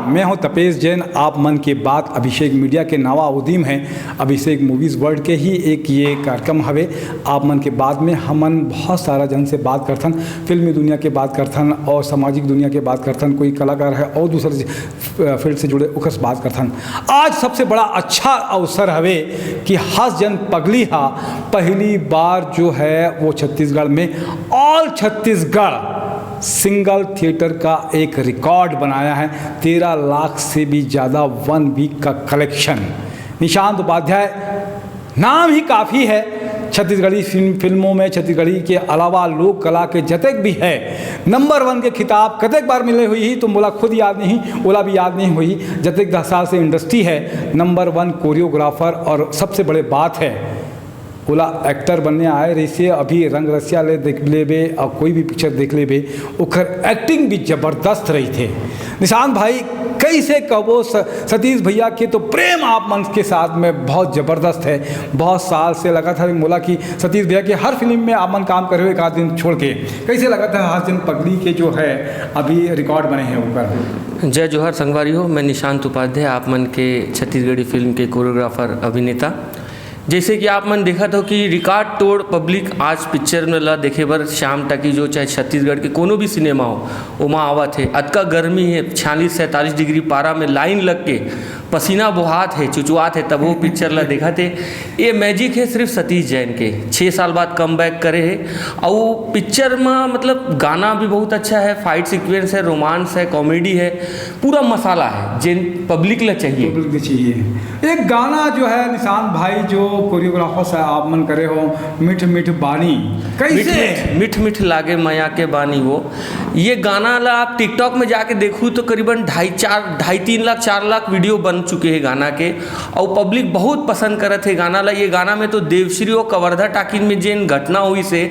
मैं हूं तपेश जैन। आप मन की बात अभिषेक मीडिया के नवा उदीम हैं। अभिषेक मूवीज़ वर्ल्ड के ही एक ये कार्यक्रम हवे। आप मन के बात में हमन बहुत सारा जन से बात करथन, फिल्मी दुनिया के बात करथन और सामाजिक दुनिया के बात करथन, कोई कलाकार है और दूसरे फील्ड से जुड़े उकस बात करथन। आज सबसे बड़ा अच्छा अवसर हवे कि हस जन पगली हा पहली बार जो है वो छत्तीसगढ़ में ऑल छत्तीसगढ़ सिंगल थिएटर का एक रिकॉर्ड बनाया है। 13 लाख से भी ज़्यादा 1 वीक का कलेक्शन। निशांत उपाध्याय नाम ही काफ़ी है छत्तीसगढ़ी फिल्मों में। छत्तीसगढ़ी के अलावा लोक कला के जतक भी है नंबर 1 के खिताब कतक बार मिले हुई ही तो बोला खुद याद नहीं, ओला भी याद नहीं हुई। जतक 10 साल से इंडस्ट्री है, नंबर 1 कोरियोग्राफर और सबसे बड़े बात है ओला एक्टर बनने आए रही से अभी रंग रसिया ले देख लेबे और कोई भी पिक्चर देख लेबे ओकर एक्टिंग भी ज़बरदस्त रही थे। निशांत भाई कैसे कहो सतीश भैया के तो प्रेम आप मन के साथ में बहुत ज़बरदस्त है। बहुत साल से लगा था बोला कि सतीश भैया के हर फिल्म में आप मन काम करे हुए एक आध दिन छोड़ के कैसे लगा था हर दिन पगली के जो है अभी रिकॉर्ड बने हैं ऊपर। जय जोहर संगवारी हो, मैं निशांत उपाध्याय आप मन के छत्तीसगढ़ी फिल्म के कोरियोग्राफर अभिनेता। जैसे कि आप मन देखा था कि रिकॉर्ड तोड़ पब्लिक आज पिक्चर में ला देखे बर शाम तक की जो चाहे छत्तीसगढ़ के कोनो भी सिनेमा हो वहाँ आवत है। अतका गर्मी है, 46-47 डिग्री पारा में लाइन लग के पसीना बुहात है, चुचुआत है, तब वो पिक्चर ला देखा थे। ये मैजिक है सिर्फ सतीश जैन के। 6 साल बाद कम बैक करे है और पिक्चर में मतलब गाना भी बहुत अच्छा है, फाइट सीक्वेंस है, रोमांस है, कॉमेडी है, पूरा मसाला है जिन पब्लिक ला चाहिए। एक गाना जो है निशांत भाई जो कोरियोग्राफर से आप मन करे हो मिठ मिठ बानी कैसे मिठ मिठ लागे मया के बानी, वो ये गाना ला आप टिकटॉक में जाके देखूँ तो करीबन 2.5-3 लाख 4 लाख वीडियो बन चुके हैं गाना के और पब्लिक बहुत पसंद करत है गाना ला। ये गाना में तो देवश्री और कवर्धा टाकिन में जिन घटना हुई से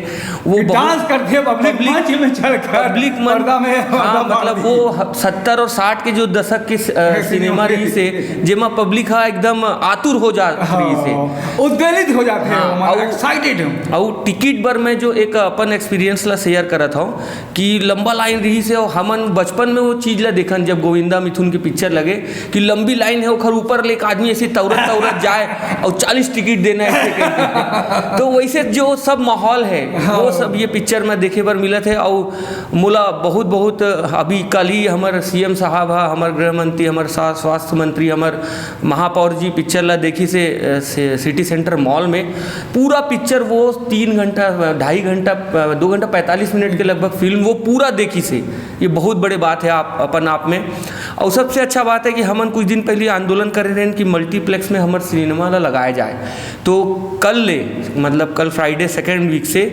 वो डांस करते पब्लिक में पब्लिक में हाँ मतलब वो 70 और 60 के जो दशक के सिनेमा रही से जेमा पब्लिक हा एकदम आतुर हो जा रही से उद्वेलित हो जाते हैं, एक्साइटेड। और टिकट बर में जो एक अपन एक्सपीरियंस ला शेयर करत हूँ कि लंबा लाइन रही से और हमन बचपन में वो चीज़ ला देखन जब गोविंदा मिथुन की पिक्चर लगे कि लंबी लाइन है और ऊपर ले एक आदमी ऐसे तौरत जाए और 40 टिकट देना है तो वैसे जो सब माहौल है वो सब ये पिक्चर में देखे बर मिला थे। और मुला बहुत बहुत अभी कल ही हमारे CM साहब है, हमारे गृह मंत्री, हमारे स्वास्थ्य मंत्री, हमारे महापौर जी पिक्चर ला देखी से सिटी सेंटर मॉल में पूरा पिक्चर वो 3 घंटा 2.5 घंटा 2 घंटा 45 मिनट के लगभग फिल्म वो पूरा देखी से। ये बहुत बड़ी बात है अपन आप में। और सबसे अच्छा बात है कि हमन कुछ दिन पहले आंदोलन कर रहे हैं कि मल्टीप्लेक्स में हमारे सिनेमा ला लगाया जाए। तो कल ले मतलब कल फ्राइडे 2nd वीक से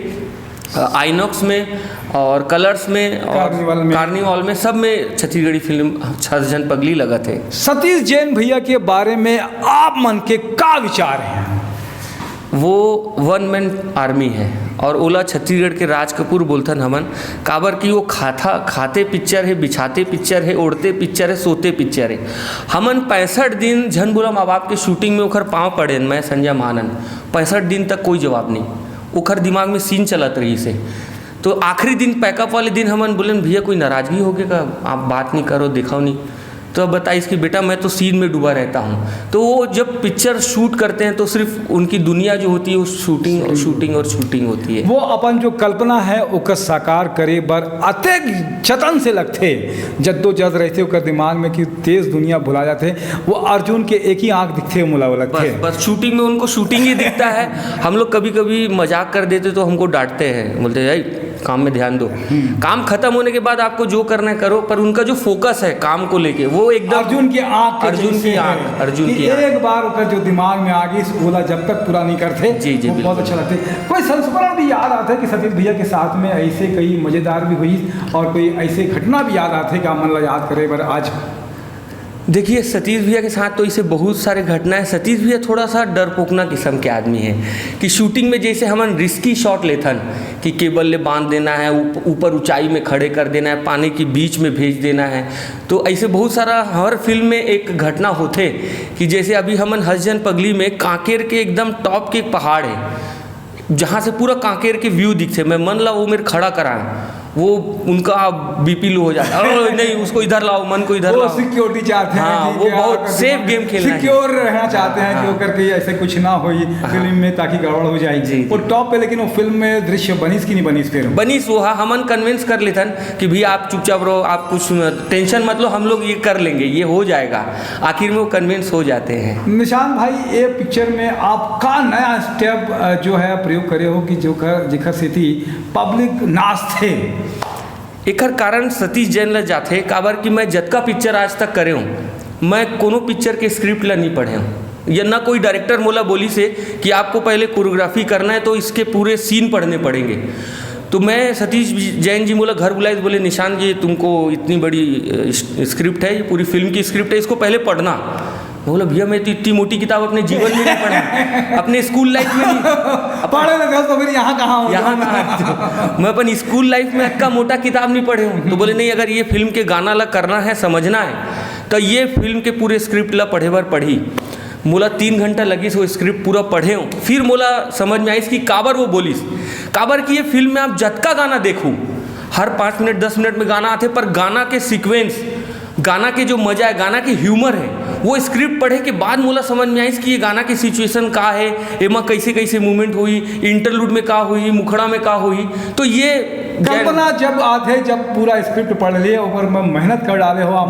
आइनॉक्स में और कलर्स में और कार्निवाल में सब में छत्तीसगढ़ी फिल्म हस जन पगली लगा थे। सतीश जैन भैया के बारे में आप मन के क्या विचार हैं? वो 1 मैन आर्मी है और ओला छत्तीसगढ़ के राज कपूर बोलथन हमन काबर की वो खाते पिक्चर है, बिछाते पिक्चर है, ओढ़ते पिक्चर है, सोते पिक्चर है। हमन 65 दिन झन बुरा माँ बाप के शूटिंग में ओखर पाँव पड़े मैं संजय मानन 65 दिन तक कोई जवाब नहीं, ओखर दिमाग में सीन चलत रही से। तो आखिरी दिन पैकअप वाले दिन हमन बोले भैया कोई नाराज़गी हो गया का, आप बात नहीं करो दिखाओ नहीं। तो अब बताइए कि बेटा मैं तो सीन में डूबा रहता हूँ। तो वो जब पिक्चर शूट करते हैं तो सिर्फ उनकी दुनिया जो होती है वो शूटिंग और शूटिंग होती है। वो अपन जो कल्पना है ओकर साकार करे बर अतेक जतन से लगते जद्दोजहद रहते ओकर दिमाग में कि तेज दुनिया भुला जाते। वो अर्जुन के एक ही आँख दिखते मुला लगते बस शूटिंग में उनको शूटिंग ही दिखता है। हम लोग कभी कभी मजाक कर देते तो हमको डांटते हैं, बोलते हैं काम में ध्यान दो, काम खत्म होने के बाद आपको जो करना है करो। पर उनका जो फोकस है काम को लेके वो एकदम अर्जुन की आंख एक बार उसका जो दिमाग में आ गई बोला जब तक पूरा नहीं करते जी बहुत अच्छा लगते। कोई संस्मरण भी याद आता है कि सतीश भैया के साथ में ऐसे कई मज़ेदार भी हुई और कोई ऐसे घटना भी याद आते कि मन ला याद करे बर आज? देखिए सतीश भैया के साथ तो इसे बहुत सारे घटनाएं। सतीश भैया थोड़ा सा डरपोकना किस्म के आदमी है कि शूटिंग में जैसे हमन रिस्की शॉट लेथन कि केबल ले बांध देना है, ऊपर ऊंचाई में खड़े कर देना है, पानी के बीच में भेज देना है। तो ऐसे बहुत सारा हर फिल्म में एक घटना होते कि जैसे अभी हमन हस जन पगली में कांकेर के एकदम टॉप के एक पहाड़ है जहाँ से पूरा कांकेर के व्यू दिखते। मैं मन ला वो मेरे खड़ा कराएं वो उनका बीपी लो हो जाता है, नहीं उसको इधर लाओ, मन को इधर वो लाओ। सिक्योरिटी चाहते हैं हाँ, कि वो क्या बहुत कर सेफ दिमाग गेम खेलना है। सिक्योर रहना चाहते हैं कि हाँ। वो करके ऐसे कुछ ना हो फिल्म में, ताकि गड़बड़ हो जाए। जी, वो टॉप पे, लेकिन वो फिल्म में दृश्य बनीस की नहीं बनीस फिर बनीस वो हाँ, हमन कन्विंस कर लेथन कि भैया आप चुपचाप रहो, आप कुछ टेंशन मत लो, हम लोग ये कर लेंगे, ये हो जाएगा। आखिर में वो कन्विंस हो जाते हैं। निशान भाई, ये पिक्चर में आपका नया स्टेप जो है प्रयोग करे हो कि जो जिखर से थी पब्लिक नाच थे। एकर कारण सतीश जैन ला जाथे, काबर कि मैं जतका पिक्चर आज तक करे हूँ, मैं कोनो पिक्चर के स्क्रिप्ट ला नहीं पढ़े हूँ, या ना कोई डायरेक्टर मोला बोली से कि आपको पहले कोरियोग्राफी करना है तो इसके पूरे सीन पढ़ने पड़ेंगे। तो मैं सतीश जैन जी मोला घर बुलाए, बोले निशान जी तुमको इतनी बड़ी स्क्रिप्ट है, ये पूरी फिल्म की स्क्रिप्ट है, इसको पहले पढ़ना। मैं बोला भैया मैं तो इतनी मोटी किताब अपने जीवन में नहीं पढ़ा, अपने स्कूल लाइफ में नहीं पढ़े तो फिर यहाँ कहाँ मैं अपन स्कूल लाइफ में इतना मोटा किताब नहीं पढ़े हूँ। तो बोले नहीं, अगर ये फिल्म के गाना ला करना है, समझना है, तो ये फिल्म के पूरे स्क्रिप्ट ला पढ़े बार पढ़ी। मोला 3 घंटा लगी वो स्क्रिप्ट पूरा पढ़े हूँ, फिर मोला समझ में आई कि काबर वो बोलिस, काबर कि ये फिल्म में आप जतका गाना देखूँ, हर 5 मिनट 10 मिनट में गाना आते, पर गाना के सीक्वेंस, गाना के जो मजा है, गाना की ह्यूमर है, वो स्क्रिप्ट पढ़े के बाद मोला समझ में आई कि ये गाना की सिचुएशन का है, एमा कैसे कैसे मूवमेंट हुई, इंटरलूड में का हुई, मुखड़ा में का हुई। तो ये कल्पना जब आते, जब पूरा स्क्रिप्ट पढ़ लिए, ऊपर में मेहनत कर डाले हो आप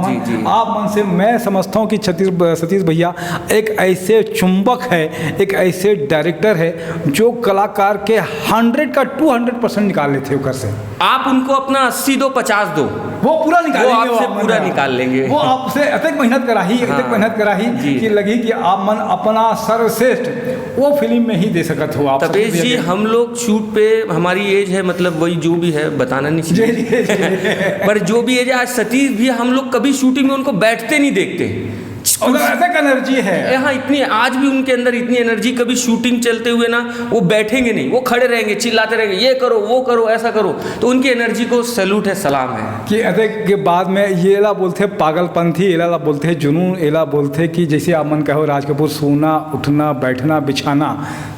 मन से, मैं समझता हूँ कि सतीश भैया एक ऐसे चुंबक है, एक ऐसे डायरेक्टर है जो कलाकार के 100 का 200% निकाल लेते हो। से आप उनको अपना 80 दो 50 दो, वो पूरा निकालेंगे, वो आपसे पूरा निकाल लेंगे। वो आपसे अतक मेहनत कराही, अतक मेहनत कराही कि लगी कि आप मन अपना सर्वश्रेष्ठ वो फिल्म में ही दे सकत हो आप। तपेश जी, हम लोग शूट पे, हमारी एज है, मतलब वही जो भी है बताना नहीं चाहिए पर जो भी एज है, आज सतीश भी, हम लोग कभी शूटिंग में उनको बैठते नहीं देखते, ऐसा एनर्जी है हाँ, इतनी आज भी उनके अंदर इतनी एनर्जी, कभी शूटिंग चलते हुए ना वो बैठेंगे नहीं, वो खड़े रहेंगे, चिल्लाते रहेंगे, ये करो वो करो ऐसा करो। तो उनकी एनर्जी को सैल्यूट है, सलाम है। कि अतक के बाद में ये ला बोलते पागलपंथी, एला ला बोलते जुनून, एला बोलते कि जैसे आप मन कहो राज कपूर सोना उठना बैठना बिछाना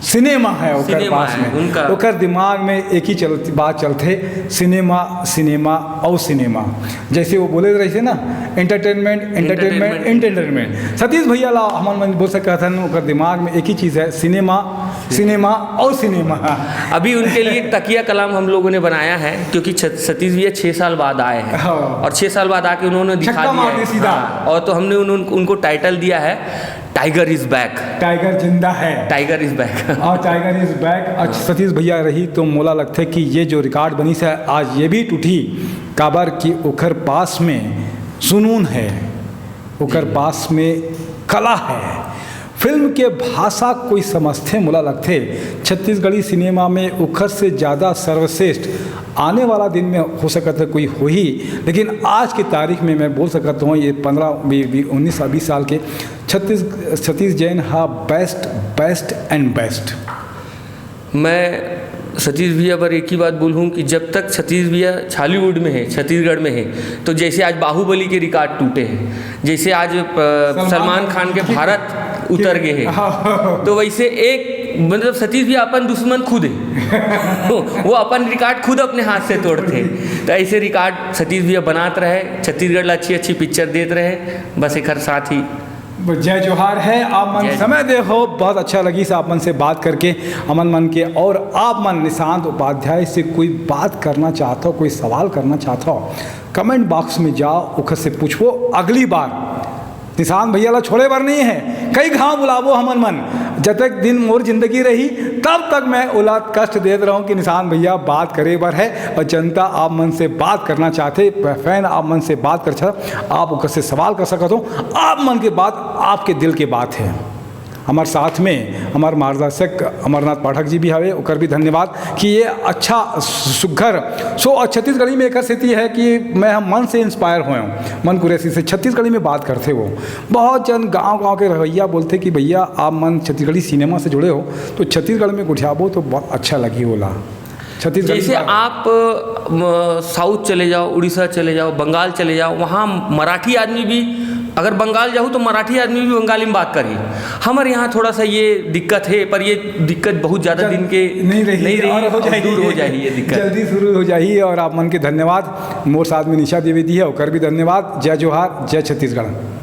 सिनेमा है ओकर पास में, ओकर दिमाग में एक ही बात चलते, सिनेमा सिनेमा और सिनेमा। जैसे वो बोले रहे थे ना, एंटरटेनमेंट एंटरटेनमेंट एंटरटेनमेंट। सतीश भैया ला हम मन बोल सकते थे, उनका दिमाग में एक ही चीज़ है, सिनेमा सिनेमा और सिनेमा। अभी उनके लिए एक तकिया कलाम हम लोगों ने बनाया है, क्योंकि सतीश भैया 6 साल बाद आए हैं और 6 साल बाद आके उन्होंने दिखा दिया है, और तो हमने उनको टाइटल दिया है टाइगर इज बैक, टाइगर जिंदा है, टाइगर इज बैक और टाइगर इज बैक। अच्छा सतीश भैया रही तो मोला लगता कि ये जो रिकॉर्ड बनी से आज ये भी टूटी, काबर की ओखर पास में जुनून है, ओकर पास में कला है, फिल्म के भाषा कोई समझते मोला लगते छत्तीसगढ़ी सिनेमा में ओखर से ज़्यादा सर्वश्रेष्ठ आने वाला दिन में हो सकता है कोई हो ही, लेकिन आज की तारीख में मैं बोल सकता हूँ ये 19-20 साल के सतीश जैन हा बेस्ट एंड बेस्ट। मैं सतीश भैया पर एक ही बात बोलूँ कि जब तक सतीश भैया छालीवुड में है, छत्तीसगढ़ में है, तो जैसे आज बाहुबली के रिकॉर्ड टूटे हैं, जैसे आज सलमान खान के भारत उतर गए हैं, तो वैसे एक मतलब सतीश भैया अपन दुश्मन खुद है वो अपन रिकॉर्ड खुद अपने हाथ से तोड़ते। तो ऐसे रिकॉर्ड सतीश भैया बनाते रहे, छत्तीसगढ़ अच्छी पिक्चर देते रहे, बस एक हर साथ ही जय जोहार है। आप मन समय देखो, बहुत अच्छा लगी से आप मन से बात करके, अमन मन के, और आप मन निशांत उपाध्याय से कोई बात करना चाहता हो, कोई सवाल करना चाहता हो, कमेंट बॉक्स में जाओ, उखर से पूछो। अगली बार निशांत भैया ला छोड़े बार नहीं है, कई घाव बुलावो हमन मन, जब तक दिन मोर जिंदगी रही तब तक मैं उला कष्ट देते रहूँ कि निशांत भैया बात करे बार है, और जनता आप मन से बात करना चाहते, फैन आप मन से बात कर चाहते, आप उनसे से सवाल कर सकते हो, आप मन की बात आपके दिल की बात है। हमारे साथ में हमारे मार्गदर्शक अमरनाथ पाठक जी भी हवे, उकर भी धन्यवाद कि ये अच्छा सुघर सो छत्तीसगढ़ी में एक स्थिति है कि मैं हम मन से इंस्पायर हुए हूँ, मन कुरैसी से छत्तीसगढ़ी में बात करते वो। बहुत जन गांव के रवैया बोलते कि भैया आप मन छत्तीसगढ़ी सिनेमा से जुड़े हो तो छत्तीसगढ़ में गुठियाबो तो बहुत अच्छा लगी बोला। छत्तीसगढ़ जैसे आप साउथ चले जाओ, उड़ीसा चले जाओ, बंगाल चले जाओ, वहाँ मराठी आदमी भी अगर बंगाल जाऊँ तो मराठी आदमी भी बंगाली में बात करी। हमारे यहाँ थोड़ा सा ये दिक्कत है, पर ये दिक्कत बहुत ज़्यादा दिन के नहीं रही और हो जाएगी, दूर हो जाएगी ये दिक्कत, जल्दी शुरू हो जाएगी। और आप मन के धन्यवाद। मोर साथ में निशा द्विवेदी है, ओकर भी धन्यवाद। जय जोहार, जय छत्तीसगढ़।